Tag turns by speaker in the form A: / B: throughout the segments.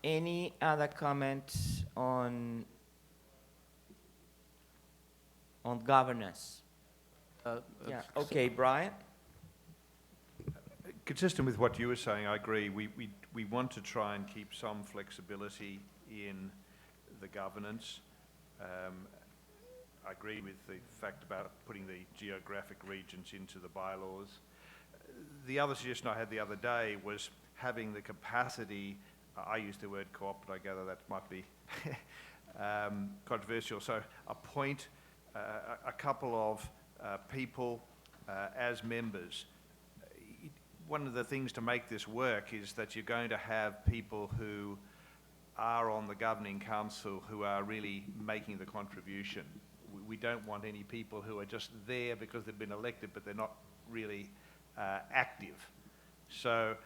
A: Any other comments on governance? Yeah. Okay, Brian.
B: Consistent with what you were saying, I agree. We want to try and keep some flexibility in the governance. I agree with the fact about putting the geographic regions into the bylaws. The other suggestion I had the other day was having the capacity, I used the word co-op, but I gather that might be controversial, so appoint a couple of people as members. One of the things to make this work is that you're going to have people who are on the governing council who are really making the contribution. We don't want any people who are just there because they've been elected but they're not really active. So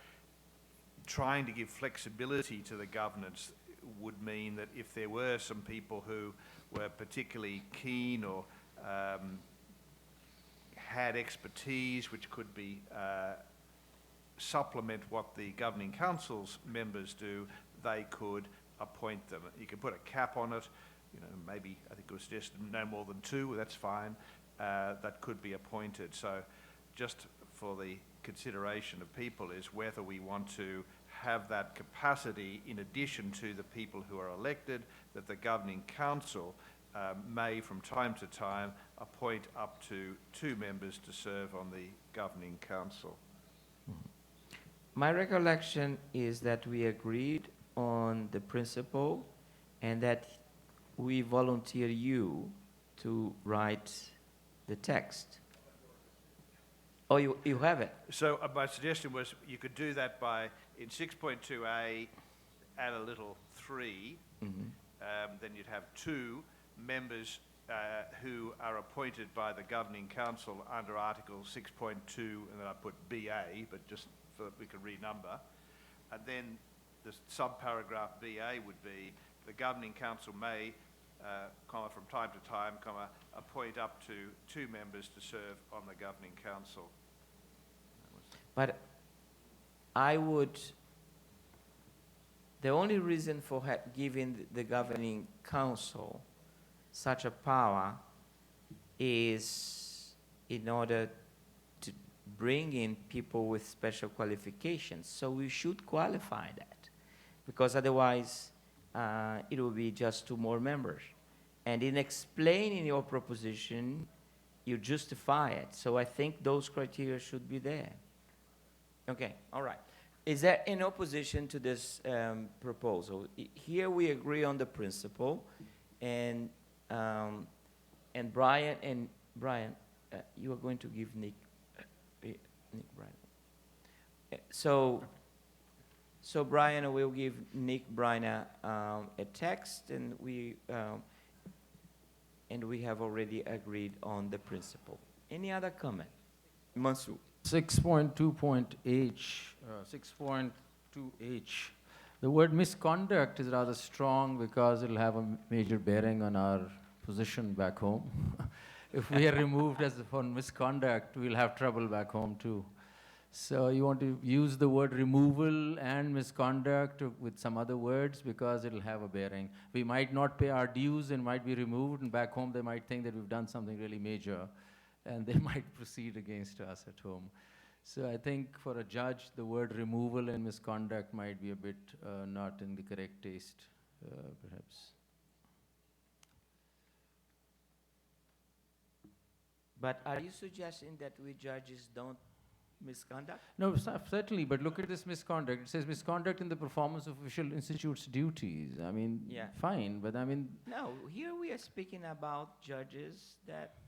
B: trying to give flexibility to the governance would mean that if there were some people who were particularly keen or had expertise which could be supplement what the governing council's members do, they could appoint them. You could put a cap on it, you know, maybe, I think it was suggested no more than 2, that's fine, that could be appointed. So just for the consideration of people is whether we want to have that capacity in addition to the people who are elected, that the governing council may from time to time appoint up to 2 members to serve on the governing council.
A: My recollection is that we agreed on the principle and that we volunteer you to write the text. Oh, you have it?
B: So my suggestion was you could do that by, in 6.2a, add a little 3, then you'd have 2 members who are appointed by the governing council under Article 6.2, and then I put BA, but just so that we can renumber. And then the subparagraph BA would be the governing council may, comma, from time to time, comma, appoint up to 2 members to serve on the governing council.
A: But I would, the only reason for giving the governing council such a power is in order to bring in people with special qualifications. So we should qualify that, because otherwise it will be just 2 more members. And in explaining your proposition, you justify it. So I think those criteria should be there. Okay, all right. Is there any opposition to this proposal? Here we agree on the principle, and Brian, you are going to give Nick Brian. So Brian will give Nick Brian a text, and we have already agreed on the principle. Any other comment? Mansoor.
C: 6.2H. The word misconduct is rather strong because it will have a major bearing on our position back home. If we are removed as for misconduct, we'll have trouble back home too. So you want to use the word removal and misconduct with some other words because it'll have a bearing. We might not pay our dues and might be removed, and back home they might think that we've done something really major, and they might proceed against us at home. So I think for a judge, the word removal and misconduct might be a bit not in the correct taste, perhaps.
A: But are you suggesting that we judges don't misconduct?
C: No, certainly, but look at this misconduct. It says misconduct in the performance of official institute's duties. I mean,
A: yeah,
C: fine, but I mean...
A: No, here we are speaking about judges that,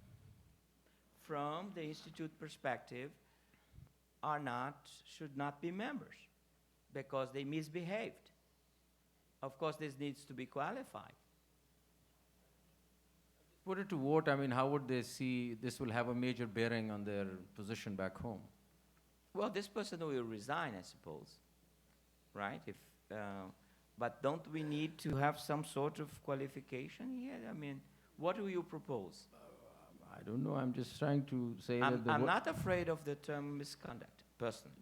A: from the institute perspective, should not be members because they misbehaved. Of course, this needs to be qualified.
C: Put it to vote, I mean, how would they see this will have a major bearing on their position back home?
A: Well, this person will resign, I suppose, right? But don't we need to have some sort of qualification here? I mean, what do you propose?
C: I don't know, I'm just trying to say
A: I'm
C: that...
A: I'm not afraid of the term misconduct, personally.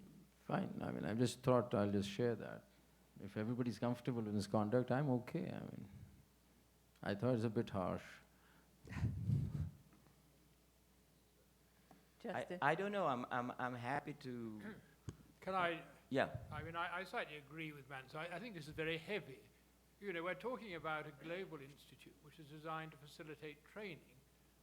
C: Fine, I mean, I just thought I'll just share that. if everybody's comfortable with misconduct, I'm okay. I mean, I thought it's a bit harsh.
D: Justin?
A: I don't know, I'm happy to,
E: Can I,
A: yeah.
E: I mean, I slightly agree with Manso. I think this is very heavy. You know, we're talking about a global institute which is designed to facilitate training.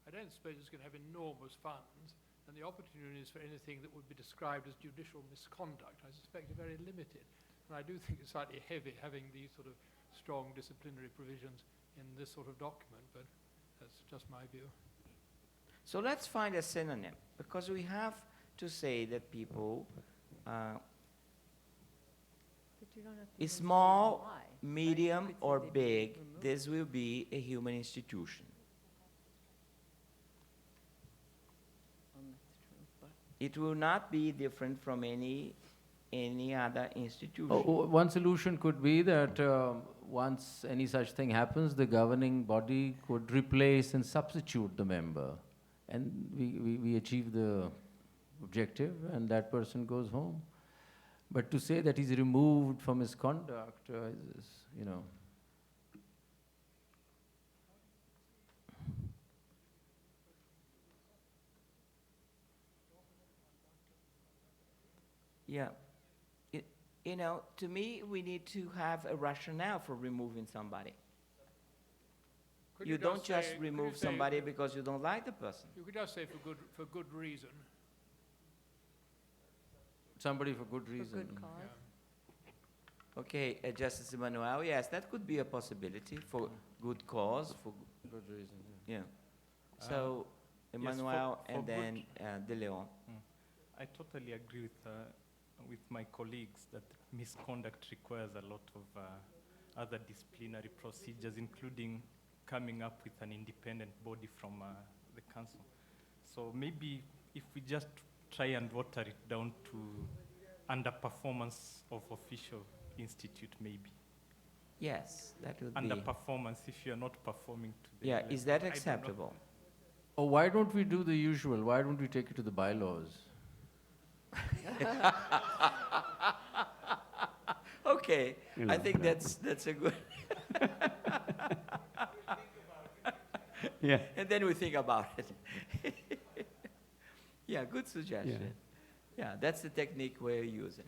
E: I don't suppose it's going to have enormous funds, and the opportunities for anything that would be described as judicial misconduct, I suspect, are very limited. And I do think it's slightly heavy having these sort of strong disciplinary provisions in this sort of document, but that's just my view.
A: So let's find a synonym, because we have to say that people,
D: But you don't have to even say
A: small,
D: why, right?
A: medium,
D: You could say
A: or
D: they didn't
A: big,
D: remove
A: this will be a human institution.
D: that's true, but
A: It will not be different from any other institution.
C: One solution could be that once any such thing happens, the governing body could replace and substitute the member. And we achieve the objective, and that person goes home. But to say that he's removed from his conduct is, you know.
A: Yeah. You know, to me, we need to have a rationale for removing somebody.
E: Could
A: You don't
E: say-
A: just
E: could you
A: remove
E: say-
A: somebody because you don't like the person.
E: You could just say for good reason.
C: Somebody for good
D: for
C: reason.
D: good cause.
E: Yeah.
A: Okay, Justice Emmanuel, yes, that could be a possibility for good cause, for,
C: Good reason,
A: yeah.
F: Uh,
A: So,
F: yes,
A: Emmanuel
F: for
A: and then De Leon.
F: I totally agree with my colleagues that misconduct requires a lot of other disciplinary procedures, including coming up with an independent body from the council. So maybe if we just try and water it down to underperformance of official institute, maybe.
A: Yes, that would be,
F: Underperformance if you're not performing to the
A: yeah,
F: level.
A: is that
F: I do not-
A: acceptable?
C: Oh, why don't we do the usual? Why don't we take it to the bylaws?
A: Okay,
G: You
A: I
G: know,
A: think that's a good,
G: Yeah.
A: and then we think about it. Yeah, good suggestion. Yeah, that's the technique we're using.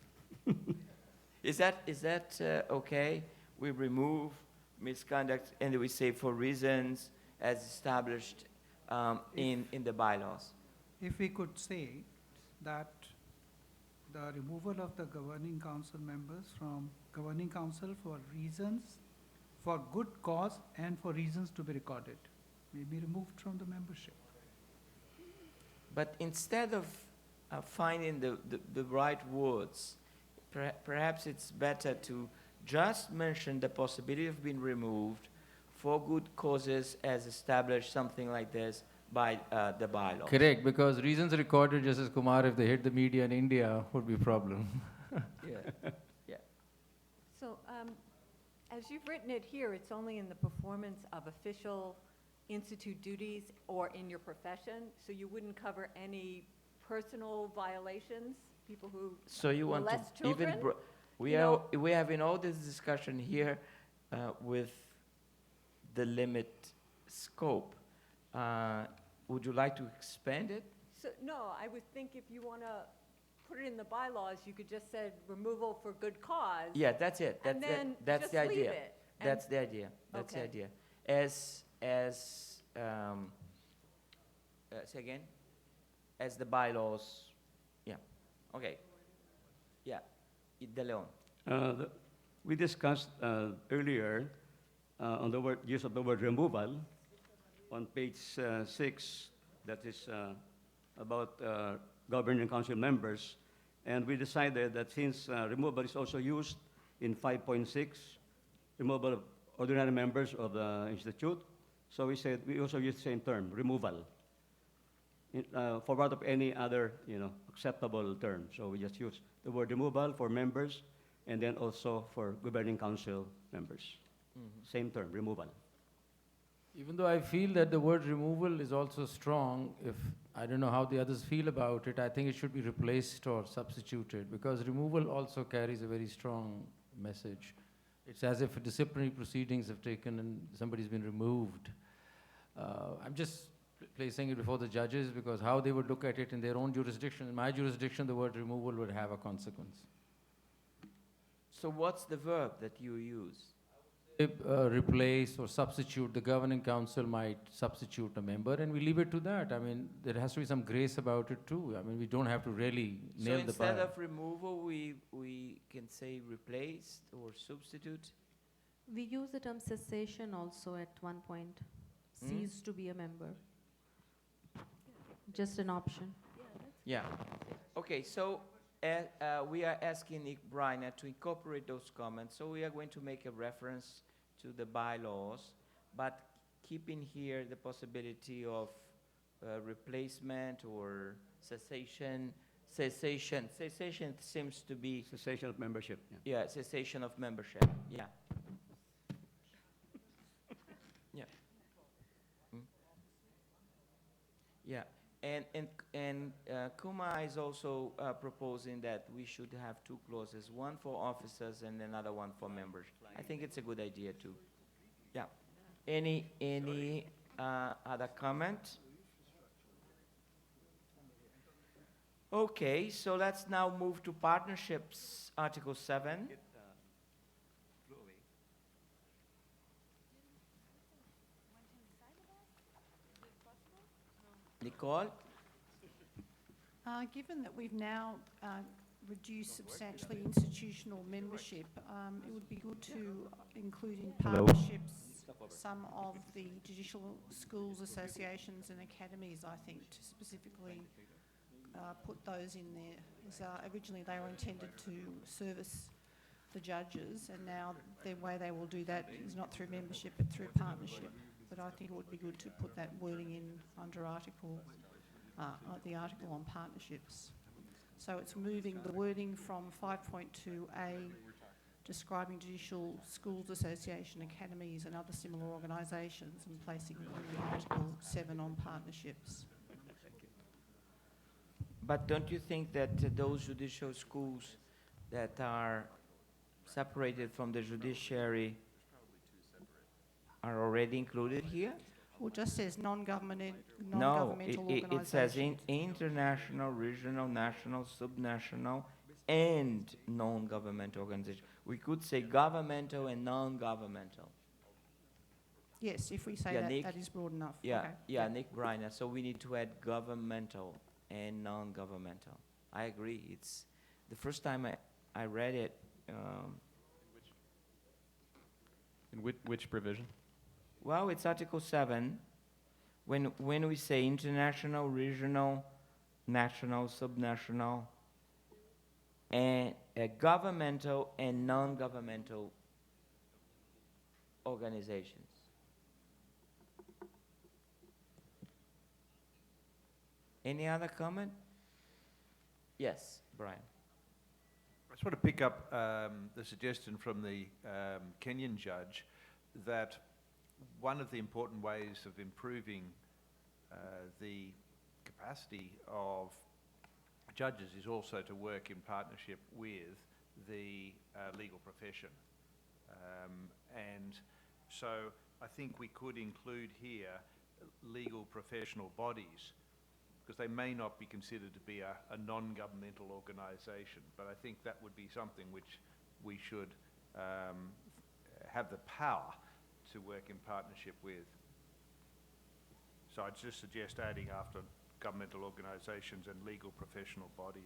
A: Is that okay? We remove misconduct and we say for reasons as established in the bylaws.
H: If we could say that the removal of the governing council members from governing council for reasons, for good cause and for reasons to be recorded, may be removed from the membership.
A: But instead of finding the right words, perhaps it's better to just mention the possibility of being removed for good causes as established, something like this, by the bylaws.
C: Correct, because reasons recorded, Justice Kumar, if they hit the media in India, would be a problem.
A: Yeah. Yeah.
D: So, as you've written it here, it's only in the performance of official institute duties or in your profession, so you wouldn't cover any personal violations, people who
A: So you want
D: molest
A: to even,
D: children?
A: we have in all this discussion here with the limit scope. Would you like to expand it?
D: So, no, I would think if you want to put it in the bylaws, you could just say removal for good cause.
A: Yeah, that's it.
D: And then
A: That's
D: just
A: the
D: leave
A: idea.
D: it. And-
A: That's the idea. That's the
D: Okay.
A: idea. Say again? As the bylaws, yeah. Okay. Yeah. De Leon.
G: We discussed earlier on the use of the word removal on page 6, that is about governing council members. And we decided that since removal is also used in 5.6, removal of ordinary members of the institute, so we said we also use the same term, removal, for part of any other, acceptable term. So we just use the word removal for members, and then also for governing council members. Same term, removal.
C: Even though I feel that the word removal is also strong, I don't know how the others feel about it, I think it should be replaced or substituted, because removal also carries a very strong message. It's as if disciplinary proceedings have taken and somebody's been removed. I'm just placing it before the judges because how they would look at it in their own jurisdiction. In my jurisdiction, the word removal would have a consequence.
A: So what's the verb that you use?
C: Replace or substitute, the governing council might substitute a member, and we leave it to that. I mean, there has to be some grace about it too. I mean, we don't have to really nail the
A: So instead
C: bar.
A: of removal, we can say replaced or substitute?
I: We use the term cessation also at one point. Cease to be a member. Just an option.
A: Yeah. Okay, so we are asking Nick Briner to incorporate those comments. So we are going to make a reference to the bylaws, but keeping here the possibility of replacement or cessation. Cessation seems to be,
G: Cessation of membership, yeah.
A: yeah, cessation of membership, yeah. Yeah. Mm. Yeah, and Kuma is also proposing that we should have two clauses, one for officers and another one for members. I think it's a good idea too. Yeah. Any other comment? Okay, so let's now move to partnerships, Article 7. Nicole?
J: Given that we've now reduced substantially institutional membership, it would be good to include in partnerships some of the judicial schools, associations and academies, I think, to specifically put those in there. As, originally they were intended to service the judges, and now the way they will do that is not through membership but through partnership. But I think it would be good to put that wording in under the article on partnerships. So it's moving the wording from 5.2a, describing judicial schools, association, academies and other similar organisations, and placing it in the Article 7 on partnerships.
A: But don't you think that those judicial schools that are separated from the judiciary are already included here?
J: Well, it just says non-governmental
A: No,
J: organisations.
A: it says international, regional, national, subnational, and non-governmental organization. We could say governmental and non-governmental.
J: Yes, if we say
A: Yeah,
J: that,
A: Nick?
J: that is broad enough.
A: Yeah,
J: Okay.
A: yeah, Nick Briner. So we need to add governmental and non-governmental. I agree. It's the first time I read it.
K: In which provision?
A: Well, it's Article 7. When we say international, regional, national, subnational, and governmental and non-governmental organizations. Any other comment? Yes, Brian.
B: I just want to pick up the suggestion from the Kenyan judge that one of the important ways of improving the capacity of judges is also to work in partnership with the legal profession. And so I think we could include here legal professional bodies, because they may not be considered to be a non-governmental organisation, but I think that would be something which we should have the power to work in partnership with. So I'd just suggest adding after governmental organisations and legal professional bodies.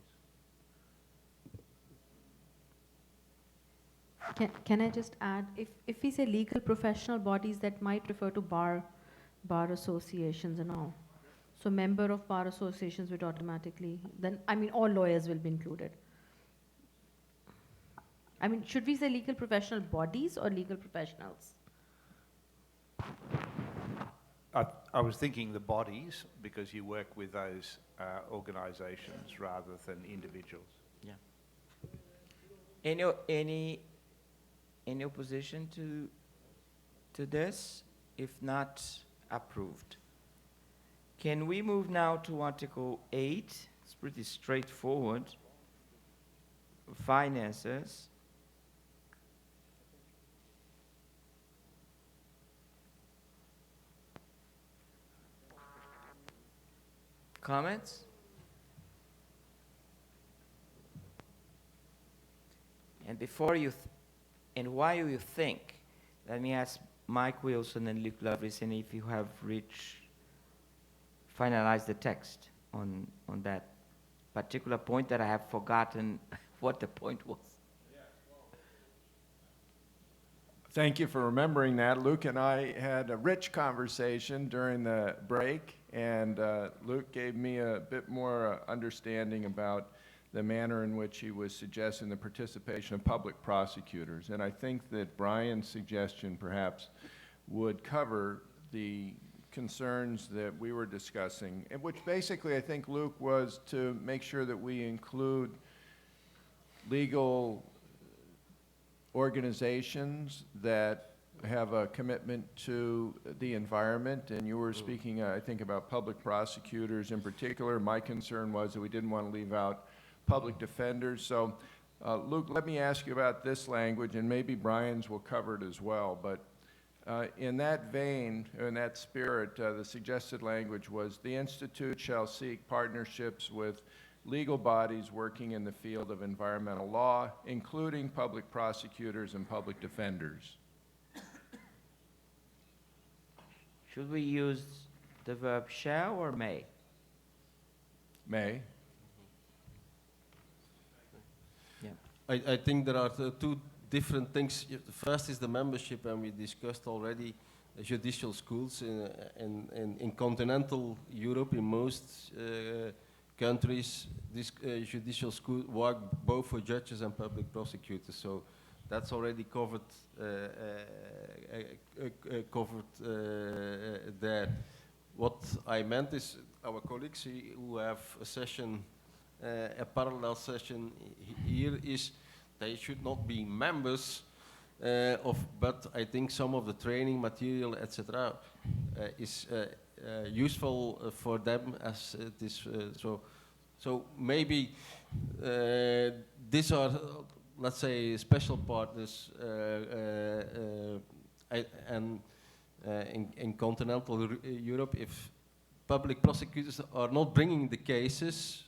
I: Can I just add, if we say legal professional bodies, that might refer to bar associations and all. So member of bar associations would automatically, then, I mean, all lawyers will be included. I mean, should we say legal professional bodies or legal professionals?
B: I was thinking the bodies, because you work with those organisations rather than individuals.
A: Yeah. Any opposition to this? If not, approved. Can we move now to Article 8? It's pretty straightforward. Finances. Comments? And before you, and while you think, let me ask Mike Wilson and Luke Lovrison if you have finalized the text on that particular point that I have forgotten what the point was.
L: Thank you for remembering that. Luke and I had a rich conversation during the break, and Luke gave me a bit more understanding about the manner in which he was suggesting the participation of public prosecutors. And I think that Brian's suggestion perhaps would cover the concerns that we were discussing, and which basically I think, Luke, was to make sure that we include legal organizations that have a commitment to the environment. And you were speaking, I think, about public prosecutors in particular. My concern was that we didn't want to leave out public defenders. So, Luke, let me ask you about this language, and maybe Brian's will cover it as well. But in that vein, in that spirit, the suggested language was, the Institute shall seek partnerships with legal bodies working in the field of environmental law, including public prosecutors and public defenders.
A: Should we use the verb shall or may?
L: May.
A: Yeah.
M: I think there are two different things. The first is the membership, and we discussed already judicial schools in continental Europe. In most countries, this judicial school work both for judges and public prosecutors. So that's already covered there. What I meant is our colleagues who have a session, a parallel session here, is they should not be members but I think some of the training material, etc., is useful for them as it is. So maybe these are, let's say, special partners, and in continental Europe, if public prosecutors are not bringing the cases,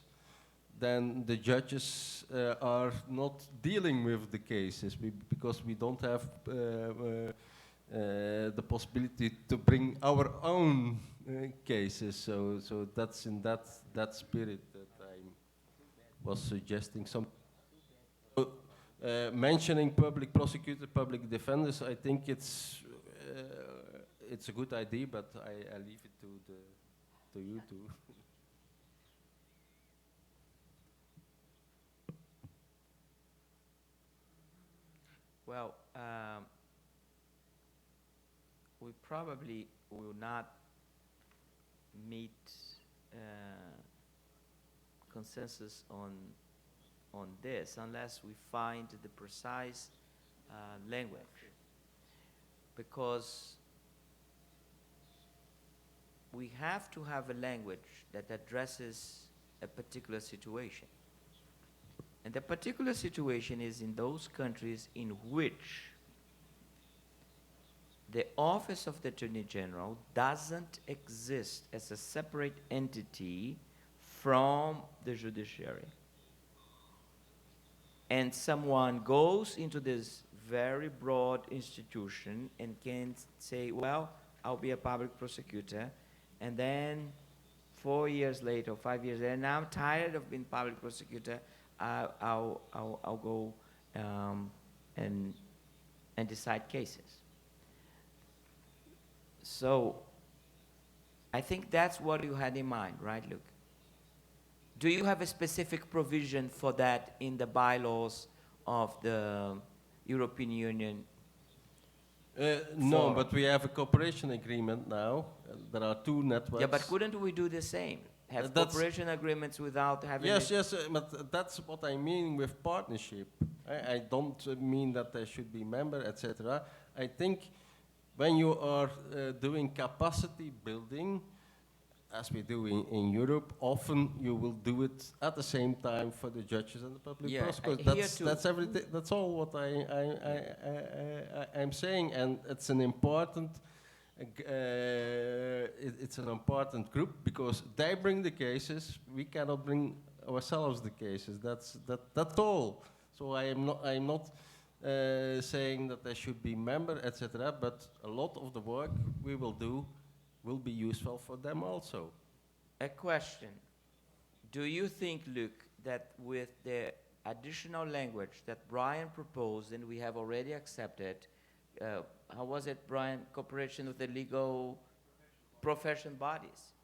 M: then the judges are not dealing with the cases because we don't have the possibility to bring our own cases. So that's in that spirit that I was suggesting. Mentioning public prosecutors, public defenders, I think it's a good idea, but I leave it to you to.
A: Well, we probably will not meet consensus on this unless we find the precise language, because we have to have a language that addresses a particular situation. And the particular situation is in those countries in which the office of the Attorney General doesn't exist as a separate entity from the judiciary. And someone goes into this very broad institution and can say, well, I'll be a public prosecutor, and then 4 years later or 5 years later, now I'm tired of being public prosecutor, I'll go and decide cases. So I think that's what you had in mind, right, Luke? Do you have a specific provision for that in the bylaws of the European Union?
M: No, but we have a cooperation agreement now. There are two networks.
A: Yeah, but couldn't we do the same? Have cooperation agreements without having...
M: Yes, but that's what I mean with partnership. I don't mean that there should be member, etc. I think when you are doing capacity building, as we do in Europe, often you will do it at the same time for the judges and the public prosecutors. That's everything. That's all what I'm saying, and it's an important it's an important group because they bring the cases. We cannot bring ourselves the cases. That's all. So I'm not saying that they should be member, etc. But a lot of the work we will do will be useful for them also.
A: A question. Do you think, Luke, that with the additional language that Brian proposed and we have already accepted, how was it, Brian, cooperation with the legal profession bodies?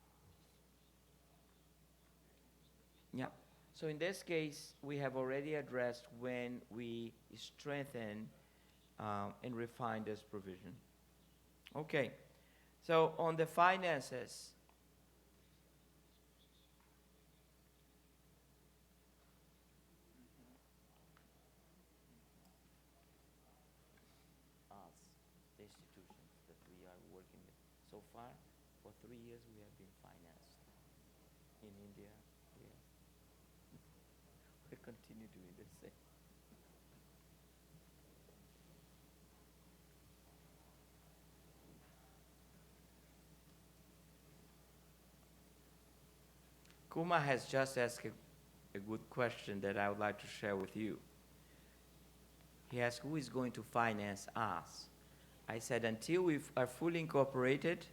A: Yeah. So in this case, we have already addressed when we strengthen and refine this provision. Okay. So on the finances, the institutions that we are working with. So far, for 3 years, we have been financed. In India, we continue doing the same. Kuma has just asked a good question that I would like to share with you. He asked, who is going to finance us? I said, until we are fully incorporated,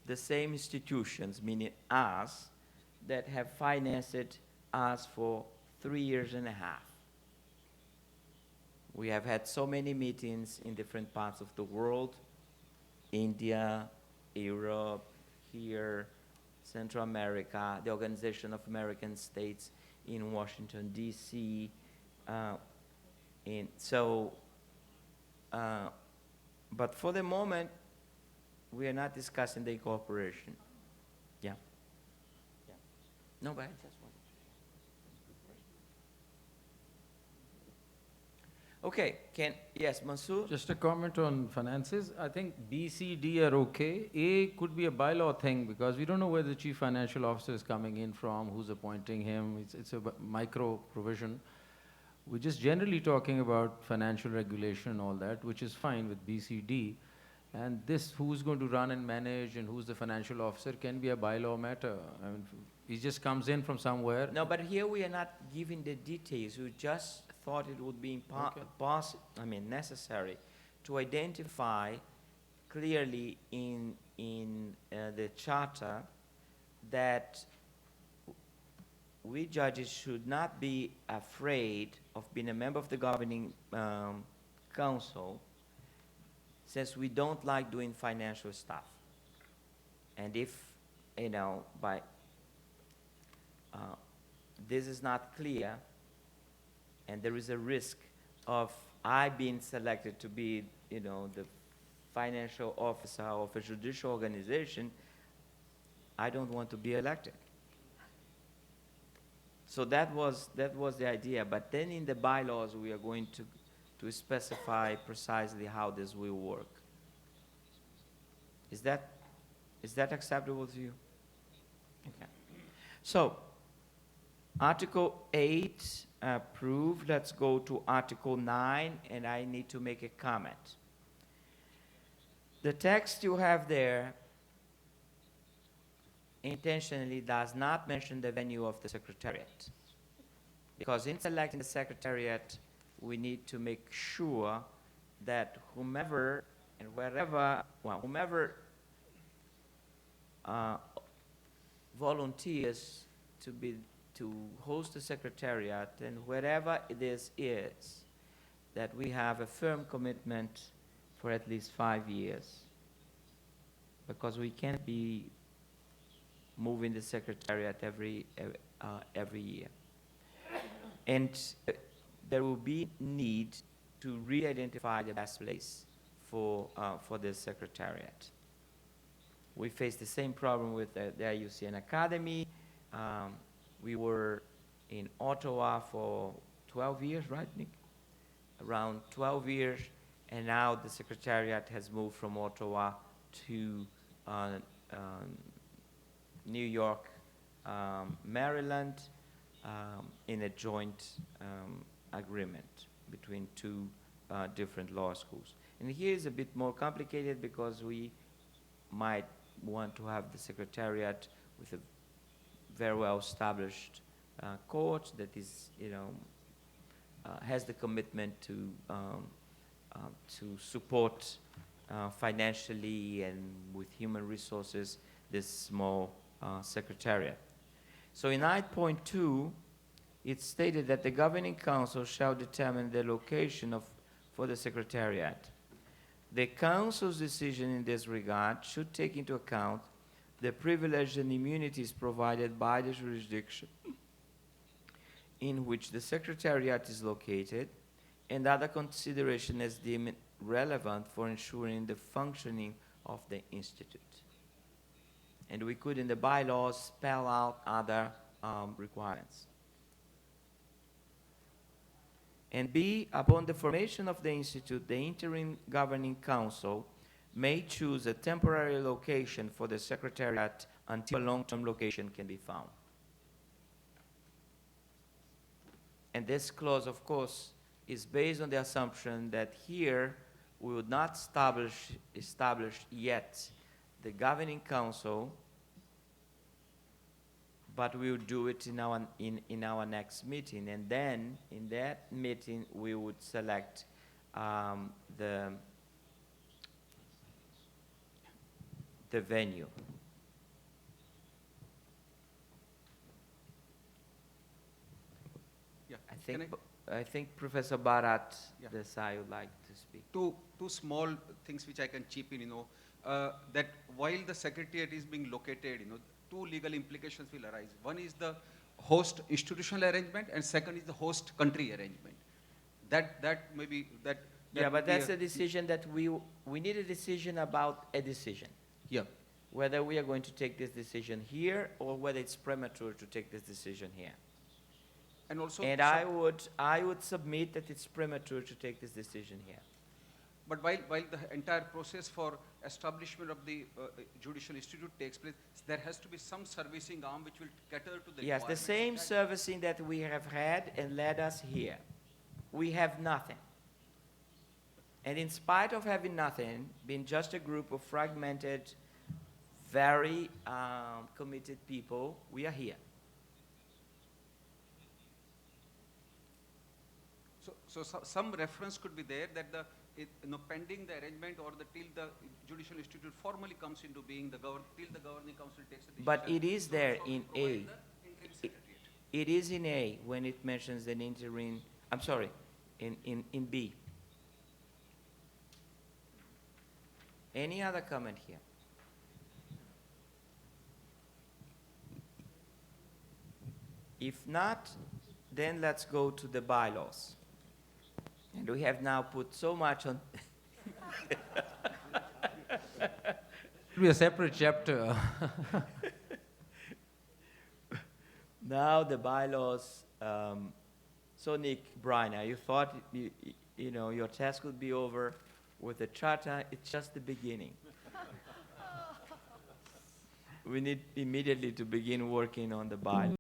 A: the same institutions, meaning us, that have financed us for 3 years and a half. We have had so many meetings in different parts of the world, India, Europe, here, Central America, the Organization of American States in Washington, D.C. But for the moment, we are not discussing the incorporation. Yeah. No, but I just want. Okay, yes, Mansoor?
C: Just a comment on finances. I think B, C, D are okay. A could be a bylaw thing because we don't know where the chief financial officer is coming in from, who's appointing him. It's a micro provision. We're just generally talking about financial regulation and all that, which is fine with B, C, D. And this, who's going to run and manage and who's the financial officer, can be a bylaw matter. I mean, he just comes in from somewhere.
A: No, but here we are not giving the details. We just thought it would be necessary to identify clearly in the charter that we judges should not be afraid of being a member of the governing council, since we don't like doing financial stuff. And if, this is not clear, and there is a risk of I being selected to be, the financial officer of a judicial organization, I don't want to be elected. So that was the idea. But then in the bylaws, we are going to specify precisely how this will work. Is that acceptable to you? Okay. So, Article 8 approved. Let's go to Article 9, and I need to make a comment. The text you have there intentionally does not mention the venue of the Secretariat, because in selecting the Secretariat, we need to make sure that whomever volunteers to host the Secretariat, and wherever this is, that we have a firm commitment for at least 5 years, because we can't be moving the Secretariat every year. And there will be need to re-identify the best place for this Secretariat. We faced the same problem with the IUCN Academy. We were in Ottawa for 12 years, right, Nick? Around 12 years, and now the Secretariat has moved from Ottawa to New York, Maryland, in a joint agreement between two different law schools. And here is a bit more complicated because we might want to have the secretariat with a very well-established court that is, has the commitment to support financially and with human resources this small secretariat. So in 9.2, it's stated that the governing council shall determine the location for the secretariat. The council's decision in this regard should take into account the privileges and immunities provided by the jurisdiction in which the secretariat is located, and other consideration as deemed relevant for ensuring the functioning of the institute. And we could, in the bylaws, spell out other requirements. And B, upon the formation of the institute, the interim governing council may choose a temporary location for the secretariat until a long-term location can be found. And this clause, of course, is based on the assumption that here we would not establish yet the governing council, but we will do it in our next meeting. And then in that meeting, we would select the venue.
N: Yeah.
A: I think Professor Bharat Desai would like to speak.
N: Two small things which I can chip in, that while the secretariat is being located, two legal implications will arise. One is the host institutional arrangement, and second is the host country arrangement. That maybe that.
A: Yeah, but that's a decision that we need a decision about a decision.
N: Yeah.
A: Whether we are going to take this decision here or whether it's premature to take this decision here.
N: And also.
A: And I would submit that it's premature to take this decision here.
N: But while the entire process for establishment of the Judicial Institute takes place, there has to be some servicing arm which will cater to the
A: Yes, the same servicing that we have had and led us here. We have nothing. And in spite of having nothing, being just a group of fragmented, very committed people, we are here.
N: So some reference could be there that pending the arrangement or till the Judicial Institute formally comes into being, till the governing council takes a decision.
A: But it is there in A. It is in A when it mentions an interim, I'm sorry, in B. Any other comment here? If not, then let's go to the bylaws. And we have now put so much on.
C: It'll be a separate chapter.
A: Now the bylaws. So Nick Briner, you thought your task would be over with the charter. It's just the beginning. We need immediately to begin working on the bylaws.